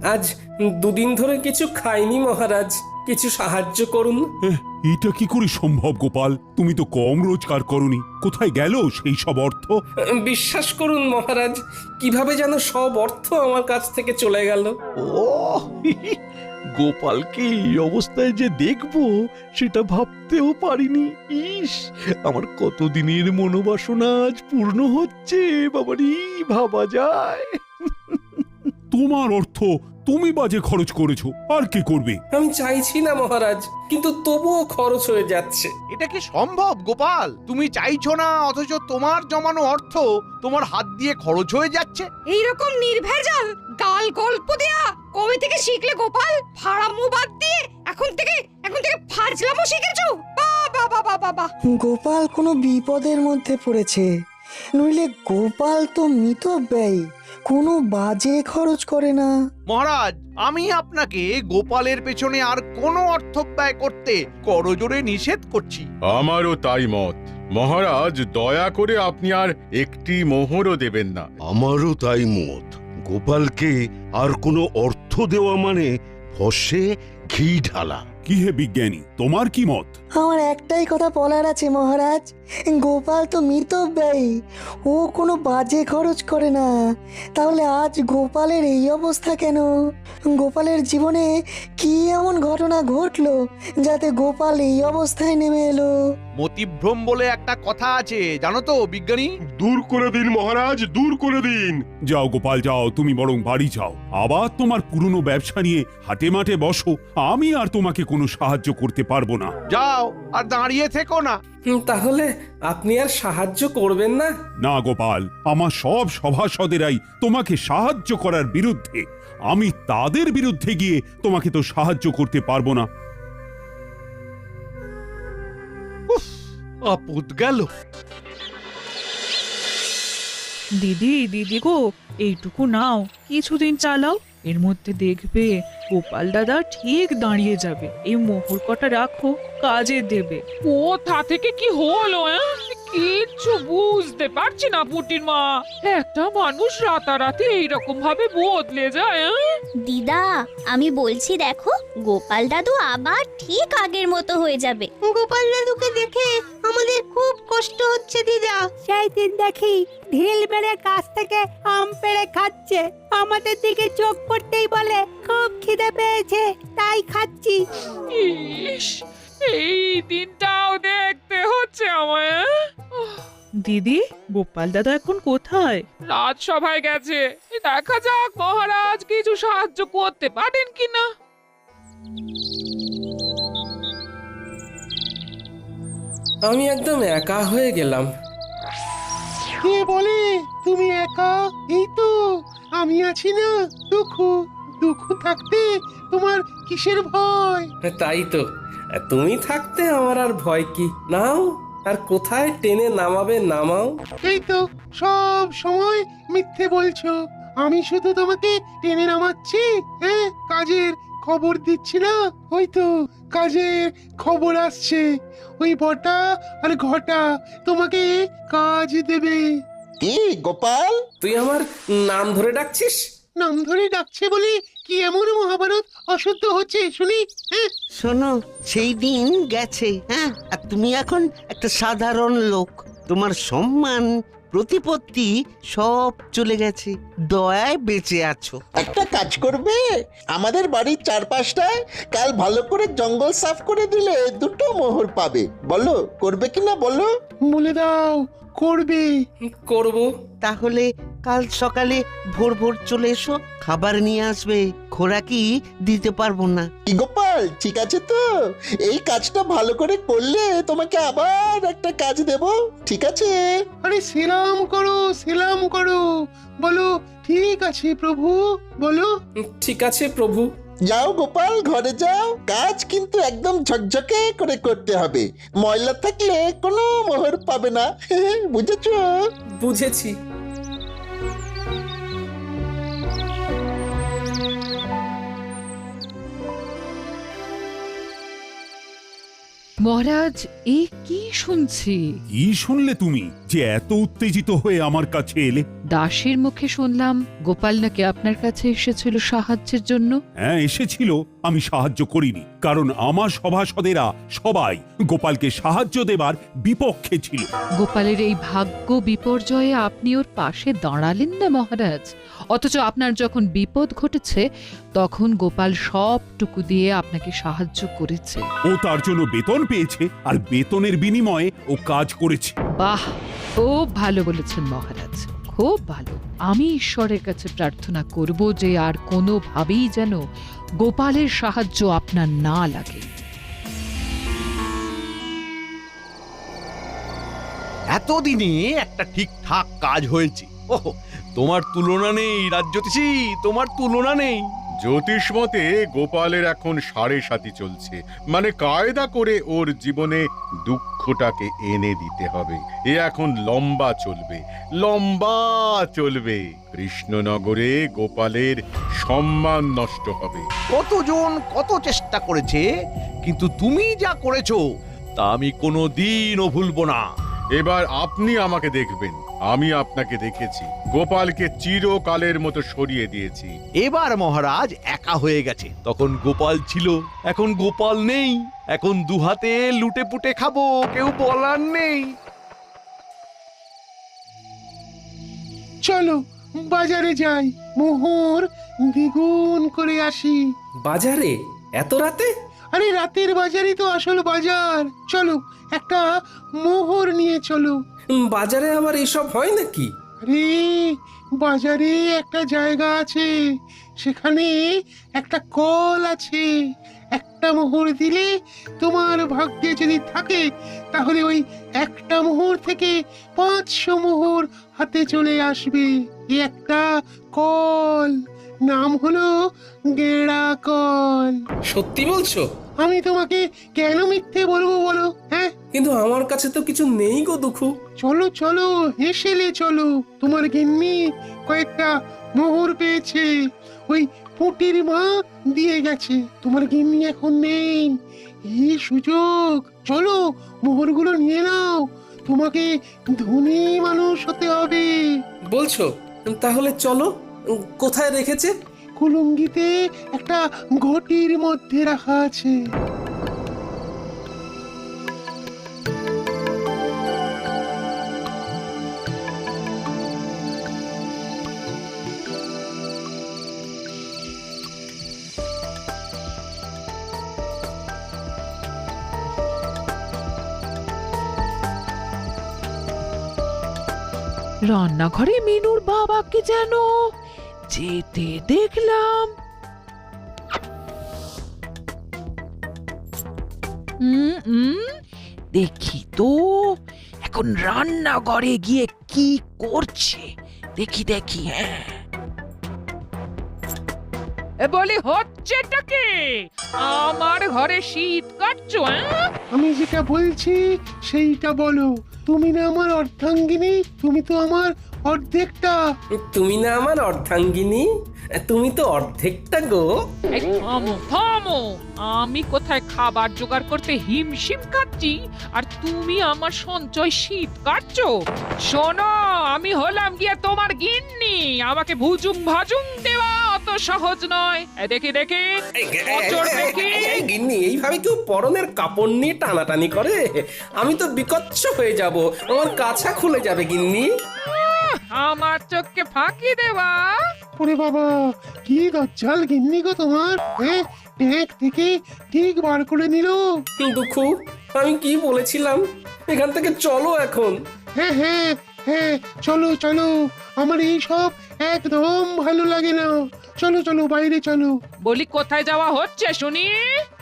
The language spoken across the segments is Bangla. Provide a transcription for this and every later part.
আজ দুদিন ধরে কিছু খাইনি মহারাজ, কিছু সাহায্য করুন। এটা কি করে সম্ভব গোপাল? তুমি তো কম রোজগার করনি, কোথায় গেল সেই সব অর্থ? বিশ্বাস করুন মহারাজ, কিভাবে যেন সব অর্থ আমার কাছ থেকে চলে গেল। ও গোপালকে এই অবস্থায় যে দেখবো সেটা ভাবতেও পারিনি। ইস, আমার কতদিনের মনোবাসনা আজ পূর্ণ হচ্ছে। বাবারি, ভাবা যায়? তোমার অর্থ তুমি বাজে খরচ করেছো, আর কি করবে? আমি চাইছি না মহারাজ, কিন্তু তবুও খরচ হয়ে যাচ্ছে। এটা কি সম্ভব গোপাল? তুমি চাইছো না অথচ তোমার জমানো অর্থ তোমার হাত দিয়ে খরচ হয়ে যাচ্ছে। এইরকম নির্ভেজাল গাল গল্প দেয়া কবে থেকে শিখলে গোপাল? ফাড়ামো বাদ দিয়ে এখন থেকে ফাজলামো শিখেছো? বাবা বাবা বাবা! গোপাল কোনো বিপদের মধ্যে পড়েছে, নইলে গোপাল তো মিতব্যয়ী, কোনো বাজে খরচ করে না। মহারাজ, আমি আপনাকে গোপালের পেছনে আর কোনো অর্থ ব্যয় করতে করজোরে নিষেধ করছি। আমারও তাই মত মহারাজ, দয়া করে আপনি আর একটি মোহরও দেবেন না। আমারও তাই মত। গোপালকে আর কোনো অর্থ দেওয়া মানে ফসে ঘি ঢালা। কি হে বিজ্ঞানী, তোমার কি মত? আমার একটাই কথা বলার আছে মহারাজ, গোপাল তো মিতব্যয়ী, ও কোনো বাজে খরচ করে না। তাহলে আজ গোপালের এই অবস্থা কেন? গোপালের জীবনে কি এমন ঘটনা ঘটলো যাতে গোপাল এই অবস্থায় নেমে এলো? মতিভ্রম বলে একটা কথা আছে, জানো তো বিজ্ঞানী? দূর করে দিন মহারাজ, দূর করে দিন। যাও গোপাল যাও, তুমি বরং বাড়ি যাও, আবার তোমার পুরনো ব্যবসা নিয়ে হাটে মাঠে বসো। আমি আর তোমাকে কোনো সাহায্য করতে পারবো না। যাও, আর দাঁড়িয়ে থেকো না। তাহলে আপনি আর সাহায্য করবেন না? না গোপাল, আমার সব সভাসদেরাই তোমাকে সাহায্য করার বিরুদ্ধে। আমি তাদের বিরুদ্ধে গিয়ে তোমাকে তো সাহায্য করতে পারবো না। আপদ গেল। দিদি দিদি গো, এইটুকু নাও, কিছুদিন চালাও, এর মধ্যে দেখবে গোপাল দাদা ঠিক দাঁড়িয়ে যাবে। এই মোহর কটা রাখো, কাজে দেবে। কোথা থেকে কি হলো? কিচ্ছু বুঝতে পারছি না পুটির মা। একটা মানুষ রাতারাতি এইরকম ভাবে বদলে যায়। দিদা, আমি বলছি দেখো, গোপাল দাদু আবার ঠিক আগের মতো হয়ে যাবে। গোপাল দাদুকে দেখে আমাদের খুব কষ্ট হচ্ছে দিদা। সেই দিন দেখি ঢিল মেরে গাছ থেকে আম পেড়ে খাচ্ছে, আমাদের দিকে চোখ পড়তেই বলে খুব খিদে পেয়েছে তাই খাচ্ছি। ইস, এই দিনটাও দেখতে হচ্ছে আমায়। দিদি, গোপাল দাদা এখন কোথায়? রাজসভায় গেছে, দেখা যাক মহারাজ কিছু সাহায্য করতে পারেন কিনা। আমি একদম একা হয়ে গেলাম। কে বলে তুমি একা? এই তো আমি আছি না। দুঃখ থাকতে তোমার কিসের ভয়? তাই তো, তুমি থাকতে আমার আর ভয় কি? নাও, আর কোথায় টেনে নামাবে নামাও। এই তো সব সময় মিথ্যে বলছো। আমি শুধু তোমাকে টেনে নামাচ্ছি, হ্যাঁ, কাজের খবর দিচ্ছি না। ওই তো কাজের খবর আসছে, ওই বটা আর ঘটা তোমাকে কাজ দেবে। কি গোপাল? তুই আমার নাম ধরে ডাকছিস? নাম ধরে ডাকছে বলে কি এমন মহাভারত অশুদ্ধ হচ্ছে শুনি? শোনো, সেই দিন গেছে, হ্যাঁ, আর তুমি এখন একটা সাধারণ লোক। তোমার সম্মান প্রতিপত্তি সব চলে গেছে, দয়ায় বেঁচে আছো। একটা কাজ করবে, আমাদের বাড়ির চারপাশটায় কাল ভালো করে জঙ্গল সাফ করে দিলে দুটো মোহর পাবে। বলো করবে কিনা বলো? বলে দাও করবে। করব। তাহলে কাল সকালে ভোর ভোর চলে এসো, খাবার নিয়ে আসবে, খোরাকি দিতে পারবো না। কি গোপাল, ঠিক আছে তো? এই কাজটা ভালো করে করলে তোমাকে আবার একটা কাজ দেব, ঠিক আছে? আরে সেলাম করো, বলো ঠিক আছে প্রভু, বলো ঠিক আছে প্রভু। যাও গোপাল, ঘরে যাও। কাজ কিন্তু একদম ঝকঝকে করে করতে হবে, ময়লা থাকলে কোনো মোহর পাবে না। বুঝেছো? বুঝেছি। মহারাজ, এ কি শুনছি? কি শুনলে তুমি? যে এত উত্তেজিত হয়ে আমার কাছে এলে? দাসীর মুখে শুনলাম গোপাল নাকি আপনার কাছে এসেছিল সাহায্যের জন্য। হ্যাঁ, এসেছিল। আমি সাহায্য করিনি, কারণ আমার সভাসদেরা সবাই গোপালকে সাহায্য দেবার বিপক্ষে ছিল। গোপালের এই ভাগ্য বিপর্যয়ে আপনি ওর পাশে দাঁড়ালেন না মহারাজ, অথচ আপনার যখন বিপদ ঘটেছে তখন গোপাল সবটুকু দিয়ে আপনাকে সাহায্য করেছে। ও তার জন্য বেতন পেয়েছে, আর বেতনের বিনিময়ে ও কাজ করেছে। বাহ, খুব ভালো বলেছেন মহারাজ, খুব ভালো। আমি ঈশ্বরের কাছে প্রার্থনা করব যে আর কোনোভাবেই যেন গোপালের সাহায্য আপনার না লাগে। এতদিনে একটা ঠিকঠাক কাজ হয়েছে। ওহ, তোমার তুলনা নেই রাজ্যতীশী, তোমার তুলনা নেই। জ্যোতিষ মতে গোপালের এখন 7.5 চলছে, মানে কায়দা করে ওর জীবনে দুঃখটাকে এনে দিতে হবে। এ এখন লম্বা চলবে, লম্বা চলবে। কৃষ্ণনগরে গোপালের সম্মান নষ্ট হবে। কতজন কত চেষ্টা করেছে, কিন্তু তুমি যা করেছো তা আমি কোনোদিনও ভুলবো না। এবার আপনি আমাকে দেখবেন, আমি আপনাকে দেখেছি। গোপালকে চিরকালের মতো সরিয়ে দিয়েছি। এবার মহারাজ একা হয়ে গেছে, তখন গোপাল ছিল, এখন গোপাল নেই। এখন দুহাতে লুটে পুটে খাবো, কেউ বলার নেই। চলো বাজারে যাই, মোহর দ্বিগুণ করে আসি। বাজারে এত রাতে? আরে রাতের বাজারই তো আসল বাজার। চলো একটা মোহর নিয়ে চলো। বাজারে আবার এসব হয় নাকি? আরে বাজারে একটা জায়গা আছে, সেখানে একটা কল আছে। একটা মোহর দিলে তোমার ভাগ্যে যদি থাকে তাহলে ওই একটা মোহর থেকে 500 মোহর হাতে চলে আসবে। এই একটা কল, নাম হলো গেঁড়া কল। সত্যি বলছো? আমি তোমাকে কেন মিথ্যে বলবো বলো? হ্যাঁ, কিন্তু আমার কাছে তো কিছু নেই গো দুঃখু। চলো চলো, হেসেলে চলো। তোমার গিন্নি কয়েকটা মোহর পেয়েছে, ওই পুটির মা দিয়ে গেছে। তোমার গিন্নি এখন নেই, এই সুযোগ। চলো মোহরগুলো নিয়ে নাও, তোমাকে ধনী মানুষ হতে হবে। বলছো? তাহলে চলো। কোথায় রেখেছে? কুলুঙ্গিতে একটা ঘটির মধ্যে রাখা আছে। রান্নাঘরে মিনুর বাবাকে যেন যেতে দেখলাম। দেখি তো এখন রান্নাঘরে গিয়ে কি করছে, দেখি দেখি। হ্যাঁ, বলি হচ্ছেটা কি? আমার ঘরে শীত কাটছো? আমি যেটা বলছি সেইটা বলো। তুমি না আমার অর্ধাঙ্গিনী, তুমি তো আমার অর্ধেকটা। তুমি না আমার অর্ধাঙ্গিনী, তুমি তো অর্ধেকটা গো। এই থামো থামো, আমি কোথায় খাবার জোগাড় করতে হিমশিম খাচ্ছি আর তুমি আমার সঞ্চয় শীত কাটছো? শোনো, আমি হলাম গিয়ে তোমার গিন্নি, আমাকে ভুজুং ভাজুং দেওয়া অত সহজ নয়। দেখি দেখি গিন্নি, এইভাবে কেউ পরনের কাপড় নিয়ে টানাটানি করে? আমি তো বিকচ্ছ হয়ে যাব, আমার কাছা খুলে যাবে গিন্নি। আমার চোখকে ফাঁকি দেওয়া? ওরে বাবা, কি দজ্জাল গিন্নি গো তোমার! ট্যাঙ্ক থেকে ঠিক বার করে নিল। দুঃখু, আমি কি বলেছিলাম? এখান থেকে চলো এখন। হ্যাঁ হ্যাঁ হ্যাঁ, চলো চলো, আমার এই সব একদম ভালো লাগে না। চলো চলো, বাইরে চলো। বলি কোথায় যাওয়া হচ্ছে শুনি?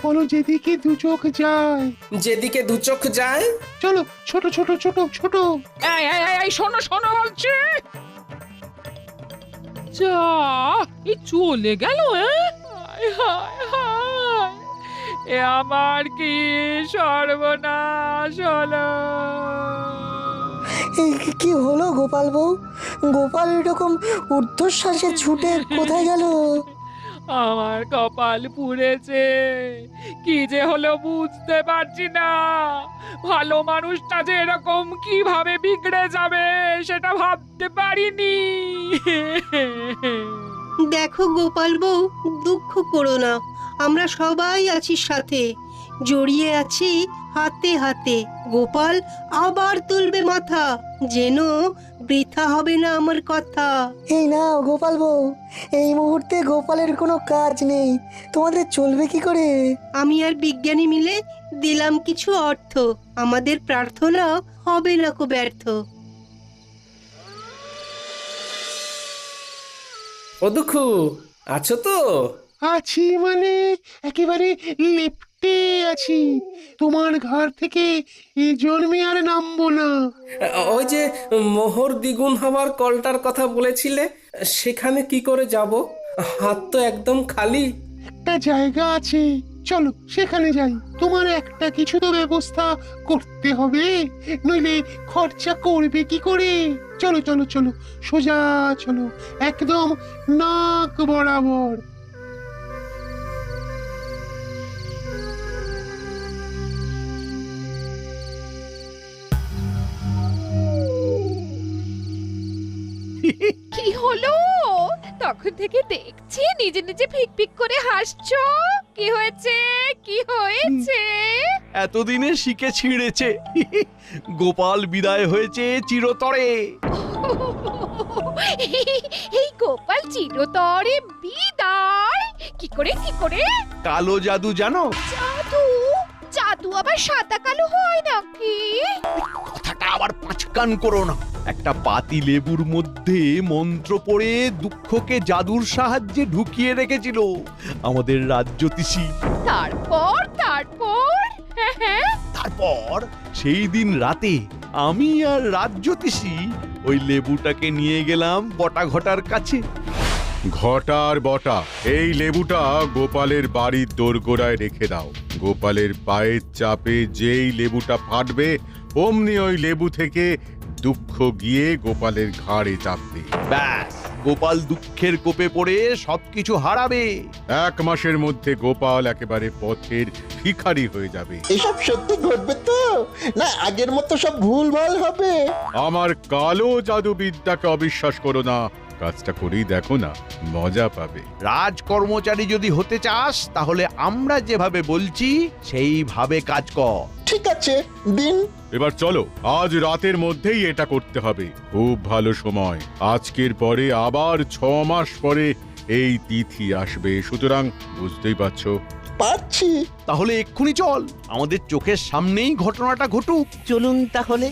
বলো যেদিকে দু চোখ যায়। যেদিকে দু চোখ যায়? চলো, ছোট ছোট ছোট ছোট। এই শোনো শোনো বলছি। যা, এই চলে গেল। এ আমার কি সর্বনাশ হলো! কি হলো গোপাল বউ? গোপাল এরকম ঊর্ধ্বশ্বাসে ছুটে কোথায় গেল? আমার কপাল পুড়েছে, কি যে হলো বুঝতে পারছি না। ভালো মানুষটা যে এরকম কিভাবে বিগড়ে যাবে সেটা ভাবতে পারিনি। দেখো গোপাল বউ, দুঃখ করো না, আমরা সবাই আছি সাথে, জড়িয়ে আছি হাতে হাতে। গোপাল আবার তুলবে মাথা, যেন বৃথা হবে না আমার কথা। এই নাও গোপাল বউ, এই মুহূর্তে গোপালের কোনো কাজ নেই, তোমাদের চলবে কি করে? আমি আর বিজ্ঞানী মিলে দিলাম কিছু অর্থ, আমাদের প্রার্থনা হবে না কো ব্যর্থ। ও দুঃখু, আছো তো? আছি মানে একেবারে লেপ্টে আছি, তোমার ঘর থেকে এ জন্মে আর নামবো না। ওই যে মোহর দ্বিগুণ হওয়ার কলটার কথা বলেছিলে, সেখানে কি করে যাব? হাত তো একদম খালি। একটা জায়গা আছে, চলো সেখানে যাই। তোমার একটা কিছু তো ব্যবস্থা করতে হবে, নইলে খরচা করবে কি করে? চলো চলো চলো, সোজা চলো, একদম নাক বরাবর। কি হলো? তখন থেকে দেখছি নিজে নিজে ফিক ফিক করে হাসছো। কি হয়েছে? কি হয়েছে? এতদিনে শিখে ছিঁড়েছে। গোপাল বিদায় হয়েছে চিরতরে। এই গোপাল চিরতরে বিদায়? কি করে কি করে? কালো জাদু জানো? জাদু? জাদু আবার সাদা কালো হয় নাকি? কথাটা আবার পাঁচকান করো না। একটা পাতি লেবুর মধ্যে মন্ত্র পড়ে দুঃখকে জাদুর সাহায্যে ঢুকিয়ে রেখেছিল আমাদের রাজ্যতীষী। তারপর তারপর তারপর সেই দিন রাতে আমি আর রাজ্যতীষী ওই লেবুটাকে নিয়ে গেলাম বটা ঘটার কাছে। ঘটার বটা, এই লেবুটা গোপালের বাড়ির দোরগোড়ায় রেখে দাও। গোপালের পায়ের চাপে যেই লেবুটা ফাটবে, অমনি ওই লেবু থেকে দুঃখ গিয়ে গোপালের ঘাড়ে চাপবে। ব্যাস, গোপাল দুঃখের কোপে পড়ে সবকিছু হারাবে। 1 মাসের মধ্যে গোপাল একেবারে পথের ভিখারি হয়ে যাবে। এসব সত্যি ঘটবে তো, না আগের মতো সব ভুলভাল হবে? আমার কালো জাদুবিদ্যাকে অবিশ্বাস করো না, কাজটা করেই দেখো না, মজা পাবে। রাজকর্মচারী যদি হতে চাস তাহলে আমরা যেভাবে বলছি সেইভাবে কাজ কর। ঠিক আছে, দিন। এবার চলো, আজ রাতের মধ্যেই এটা করতে হবে। খুব ভালো সময়, আজকের পরে আবার 6 মাস পরে এই তিথি আসবে, সুতরাং বুঝতেই পারছো। পাচ্ছি। তাহলে এক্ষুনি চল, আমাদের চোখের সামনেই ঘটনাটা ঘটুক। চলুন তাহলে।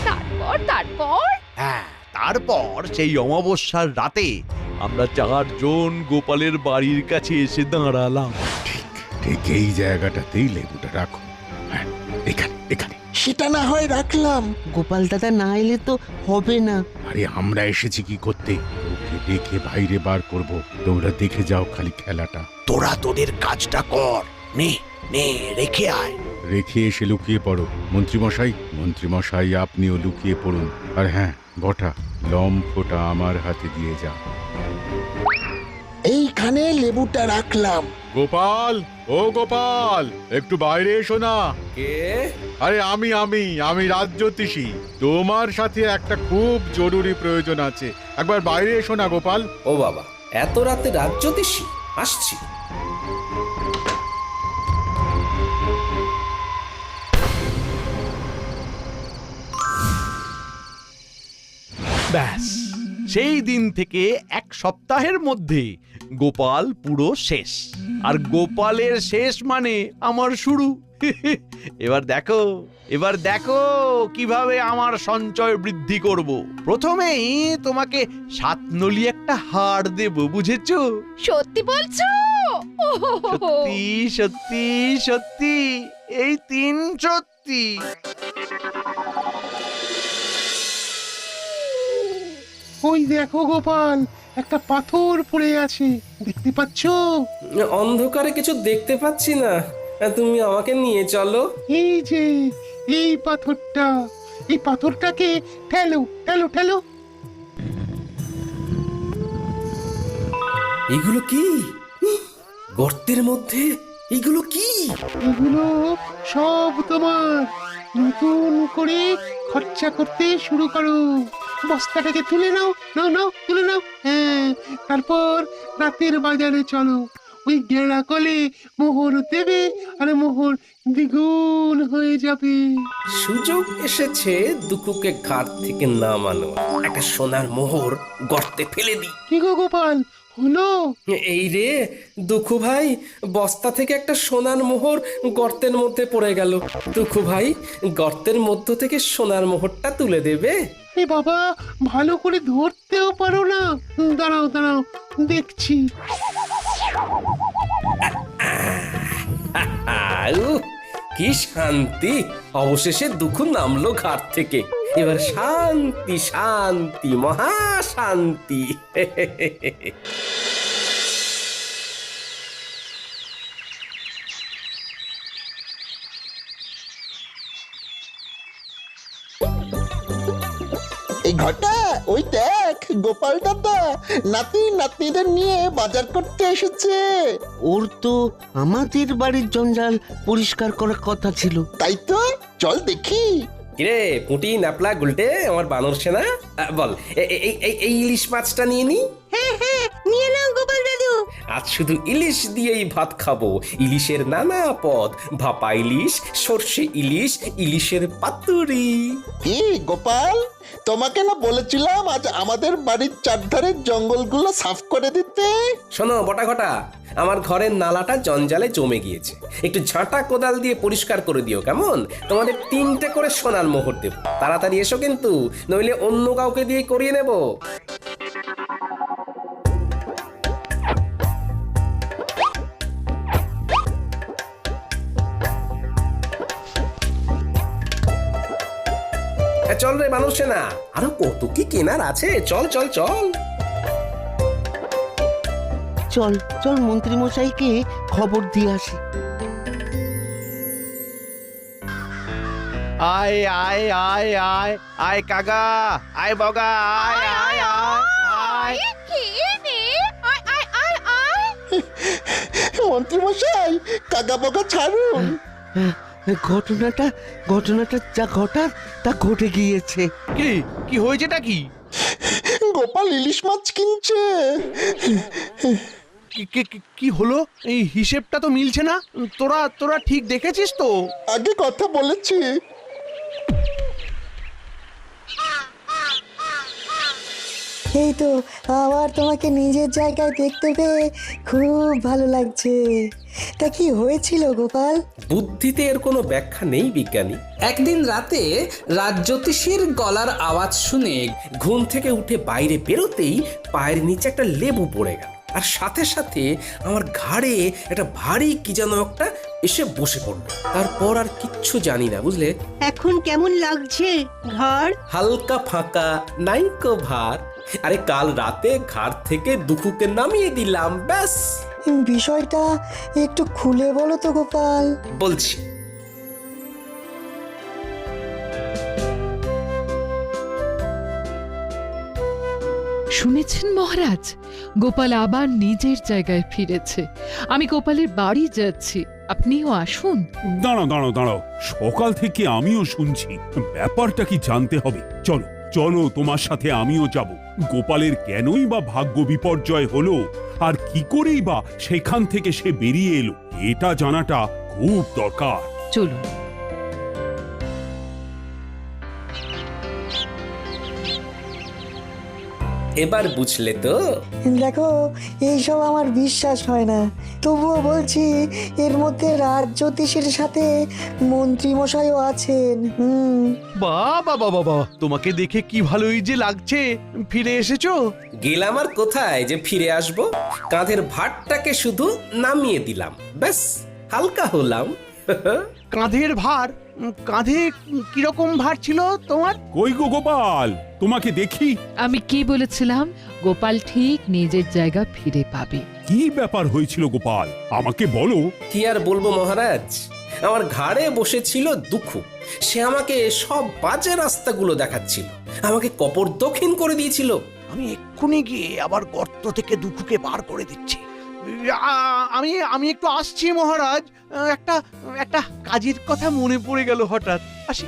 তারপর তারপর হ্যাঁ, তারপর সেই অমাবস্যার রাতে আমরা 4 জন গোপালের বাড়ির কাছে এসে দাঁড়ালাম। ঠিক এই জায়গাটাতেই লেবুটা রাখো। হ্যাঁ, এখানে এখানে। সেটা না হয় রাখলাম। গোপাল দাদা না এলে তো হবে না। আরে আমরা এসেছি কি করতে? ওকে দেখে বাইরে বার করব, তোমরা দেখে যাও খালি খেলাটা। তোরা তোদের কাজটা কর, নে নে রেখে আয়। রেখে এসে লুকিয়ে পড়ো। মন্ত্রীমশাই আপনিও লুকিয়ে পড়ুন। আর হ্যাঁ বটা, লম্ফটা আমার হাতে দিয়ে যা। এইখানে লেবুটা রাখলাম। গোপাল, ও গোপাল, একটু বাইরে এসো না। কে? আরে আমি রাজ্যতীষী। তোমার সাথে একটা খুব জরুরি প্রয়োজন আছে, একবার বাইরে এসো না গোপাল। ও বাবা, এত রাতে রাজ্যতীষী? আসছি। ব্যাস, সেই দিন থেকে 1 সপ্তাহের মধ্যে গোপাল পুরো শেষ। আর গোপালের শেষ মানে আমার শুরু। এবার দেখো কিভাবে আমার সঞ্চয় বৃদ্ধি করব। প্রথমেই তোমাকে 7 নলি একটা হার দেব, বুঝেছো? সত্যি বলছো? সত্যি সত্যি সত্যি, এই 3 সত্যি। ওই দেখো গোপাল, একটা পাথর পড়ে আছে, দেখতে পাচ্ছো? অন্ধকারে কিছু দেখতে পাচ্ছি না, তুমি আমাকে নিয়ে চলো। এই যে এই পাথরটা, এই পাথরটাকে ঠেলো ঠেলো ঠেলো। এগুলো কি? গর্তের মধ্যে এগুলো কি? এগুলো সব তোমার। নতুন করে খরচা করতে শুরু করো। বস্তাটাকে তুলে নাও, নাও নাও, তুলে নাও। হ্যাঁ, তারপর রাতের বাজারে চলো। ওই গেঁড়া কলে মোহর দেবে, আর মোহর দ্বিগুণ হয়ে যাবে। সুযোগ এসেছে দুকুকে ঘাট থেকে নামানো। একটা সোনার মোহর গর্তে ফেলে দিই। কি গো গোপাল, হলো? এই রে দুঃখু ভাই, বস্তা থেকে একটা সোনার মোহর গর্তের মধ্যে পড়ে গেল। দুঃখু ভাই, গর্তের মধ্য থেকে সোনার মোহরটা তুলে দেবে? এ বাবা, ভালো করে ধরতেও পারো না। দাঁড়াও দাঁড়াও, দেখছি। উহ, কি শান্তি! অবশেষে দুঃখু নামলো ঘাট থেকে। এবার শান্তি শান্তি, মহা শান্তি। এই ঘটা, ওই দেখ গোপাল দাদা নাতি নাতনিদের নিয়ে বাজার করতে এসেছে। ওর তো আমাদের বাড়ির জঞ্জাল পরিষ্কার করার কথা ছিল। তাই তো, চল দেখি। কিরে পুঁটি, ন্যাপলা, গুলটে, আমার বানর সেনা, বল এই ইলিশ মাছটা নিয়ে নি। হ্যাঁ হ্যাঁ, নিয়ে নাও গোপাল দাদু। আজ শুধু ইলিশ দিয়েই ভাত খাবো। ইলিশের নানা পদ, ভাপা ইলিশ, সর্ষে ইলিশ, ইলিশের পাতুরি। কি গোপাল, তোমাকে না বলেছিলাম আজ আমাদের বাড়ির চারধারের জঙ্গলগুলো সাফ করে দিতে? শোনো বটা ঘটা, আমার ঘরের নালাটা জঞ্জালে জমে গিয়েছে। একটু ঝাঁটা কোদাল দিয়ে পরিষ্কার করে দিও, কেমন? তোমাদের 3টে করে সোনার মোহর দেব। তাড়াতাড়ি এসো কিন্তু, নইলে অন্য কাউকে দিয়ে করিয়ে নেব। চল রে মানুষ না, আরো কত কি কেনার আছে। চল চল চল চল চল, মন্ত্রী মশাইকে খবর দিয়ে আসি। আয় আয় আয় আয় আয় কাকা, আয় বগা, আয় আয় আয় আয়। মন্ত্রী মশাই, কাকা বকা ছাড়ুন। ঘটনাটা যা ঘটার তা ঘটে গিয়েছে। কি কি হয়েছেটা কি? গোপাল ইলিশ মাছ কিনছে। কি হলো? এই হিসেবটা তো মিলছে না। তোরা ঠিক দেখেছিস তো? আগে কথা বলেছি। এই তো, আবার তোমাকে নিজের জায়গায় দেখতে পেয়ে খুব ভালো লাগছে। তা কি হয়েছিল গোপাল? বুদ্ধিতে এর কোনো ব্যাখ্যা নেই বিজ্ঞানী। একদিন রাতে রাজজ্যোতিষীর গলার আওয়াজ শুনে ঘুম থেকে উঠে বাইরে বেরোতেই পায়ের নিচে একটা লেবু পড়ে গেল, আর সাথে সাথে আমার ঘাড়ে একটা ভারী কি যেন একটা এসে বসে পড়লো। তারপর আর কিচ্ছু জানি না, বুঝলে? এখন কেমন লাগছে ঘর? হালকা ফাঁকা, নাইকো ভার। আরে কাল রাতে ঘাট থেকে দুঃখুকে নামিয়ে দিলাম, ব্যাস। বিষয়টা একটু খুলে বলো তো গোপাল। বলছি। শুনেছেন মহারাজ, গোপাল আবার নিজের জায়গায় ফিরেছে। আমি গোপালের বাড়ি যাচ্ছি, আপনিও আসুন। দাঁড়াও দাঁড়াও দাঁড়াও, সকাল থেকে আমিও শুনছি। ব্যাপারটা কি জানতে হবে। চলো চলো, তোমার সাথে আমিও যাব। গোপালের কেনই বা ভাগ্য বিপর্যয় হলো, আর কি করেই বা সেখান থেকে সে বেরিয়ে এলো, এটা জানাটা খুব দরকার। চলুন। এবার বুঝলে তো? দেখো, এইসব আমার বিশ্বাস হয় না, তবুও বলছি এর মধ্যে রাজজ্যোতিষীর সাথে মন্ত্রী মশাইও আছেন। বাবা বাবা বাবা, তোমাকে দেখে কি ভালোই যে লাগছে। ফিরে এসেছো? গেলাম আর কোথায় যে ফিরে আসবো। কাঁধের ভারটাকে শুধু নামিয়ে দিলাম, ব্যাস, হালকা হলাম। কাঁধের ভার? কাঁধে কিরকম ভার ছিল তোমার? কই গো গোপাল, তোমাকে দেখি। আমি কি বলেছিলাম? গোপাল ঠিক নিজের জায়গা ফিরে পাবে। কি ব্যাপার হয়েছিল গোপাল, আমাকে বলো। কি আর বলবো মহারাজ, আমার ঘাড়ে বসেছিল দুঃখু। সে আমাকে সব বাজে রাস্তাগুলো দেখাচ্ছিল, আমাকে কপর দক্ষিণ করে দিয়েছিল। আমি এক্ষুনি গিয়ে আবার গর্ত থেকে দুঃখকে বার করে দিচ্ছি। আমি একটু আসছি মহারাজ। একটা একটা কাজের কথা মনে পড়ে গেল হঠাৎ, আসি।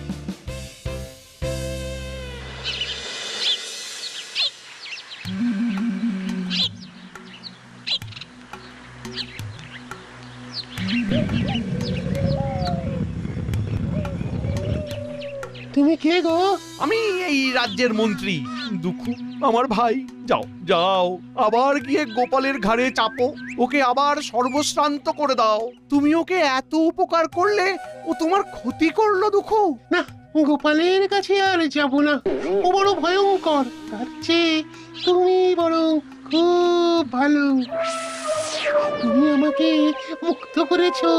তুমি কে গো? আমি এই রাজ্যের মন্ত্রী দুঃখু, আমার ভাই। যাও যাও, আবার গিয়ে গোপালের ঘাড়ে চাপো, ওকে আবার সর্বশ্রান্ত করে দাও। তুমি ওকে এত উপকার করলে, ও তোমার ক্ষতি করলো দুঃখু। না, গোপালের কাছে আর যাব না, ও বড় ভয়ঙ্কর। তার চেয়ে তুমি বরং খুব ভালো। তুমি আমাকে মুক্ত করেছো,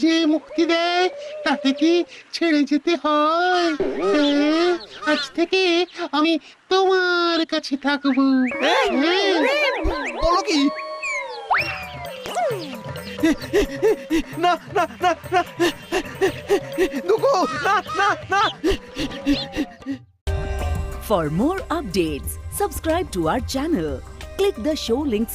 যে মুক্তি দেয় তাকে কি ছেড়ে যেতে হয়? হ্যাঁ, আজ থেকে আমি তোমার কাছে থাকবো। বলো কি? না না না না দুঃখু, না না না। For more updates, subscribe to our channel, click the show links